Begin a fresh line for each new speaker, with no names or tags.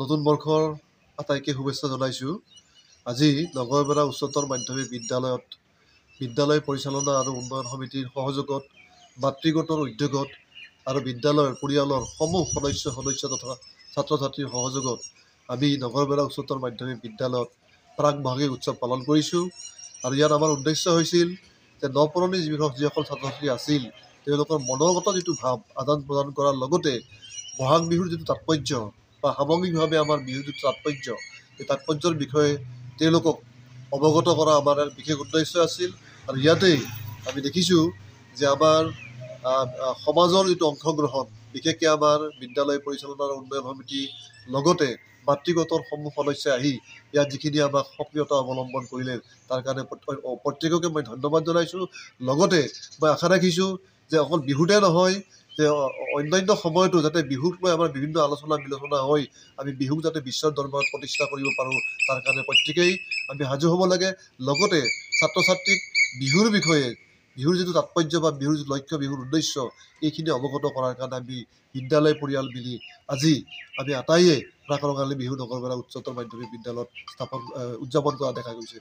নতুন বৰ্ষৰ আটাইকে শুভেচ্ছা জনাইছোঁ। আজি নগৰবেৰা উচ্চতৰ মাধ্যমিক বিদ্যালয় পৰিচালনা আৰু উন্নয়ন সমিতিৰ সহযোগত মাতৃগোটৰ উদ্যোগত আৰু বিদ্যালয়ৰ পৰিয়ালৰ সমূহ সদস্য তথা ছাত্ৰ ছাত্ৰীৰ সহযোগত আমি নগৰবেৰা উচ্চতৰ মাধ্যমিক বিদ্যালয়ত প্ৰাক বহাগী উৎসৱ পালন কৰিছোঁ। আৰু ইয়াত আমাৰ উদ্দেশ্য হৈছিল যে নপুৰণি যিসকল ছাত্ৰ ছাত্ৰী আছিল তেওঁলোকৰ মনোগত যিটো ভাৱ আদান প্ৰদান কৰাৰ লগতে বহাগ বিহুৰ যিটো তাৎপৰ্য বা সামগ্ৰিকভাৱে আমাৰ বিহুৰ যিটো তাৎপৰ্য এই তাৎপৰ্যৰ বিষয়ে তেওঁলোকক অৱগত কৰা আমাৰ বিশেষ উদ্দেশ্য আছিল। আৰু ইয়াতেই আমি দেখিছোঁ যে আমাৰ সমাজৰ যিটো অংশগ্ৰহণ বিশেষকৈ আমাৰ বিদ্যালয় পৰিচালনা আৰু উন্নয়ন সমিতি লগতে মাতৃগোটৰ সমূহ সদস্যই আহি ইয়াত যিখিনি আমাক সক্ৰিয়তা অৱলম্বন কৰিলে তাৰ কাৰণে প্ৰত্যেককে মই ধন্যবাদ জনাইছোঁ। লগতে মই আশা ৰাখিছোঁ যে অকল বিহুতে নহয় যে অন্যান্য সময়তো যাতে বিহুক লৈ আমাৰ বিভিন্ন আলোচনা বিলোচনা হৈ আমি বিহুক যাতে বিশ্বৰ দৰবাৰত প্ৰতিষ্ঠা কৰিব পাৰোঁ তাৰ কাৰণে প্ৰত্যেকেই আমি সাজু হ'ব লাগে। লগতে ছাত্ৰ ছাত্ৰীক বিহুৰ বিষয়ে বিহুৰ যিটো তাৎপৰ্য বা বিহুৰ যিটো লক্ষ্য বিহুৰ উদ্দেশ্য এইখিনি অৱগত কৰাৰ কাৰণে আমি বিদ্যালয় পৰিয়াল মিলি আজি আমি আটাইয়ে প্ৰাক ৰঙালী বিহু নগৰবেৰা উচ্চতৰ মাধ্যমিক বিদ্যালয়ত উদযাপন কৰা দেখা গৈছে।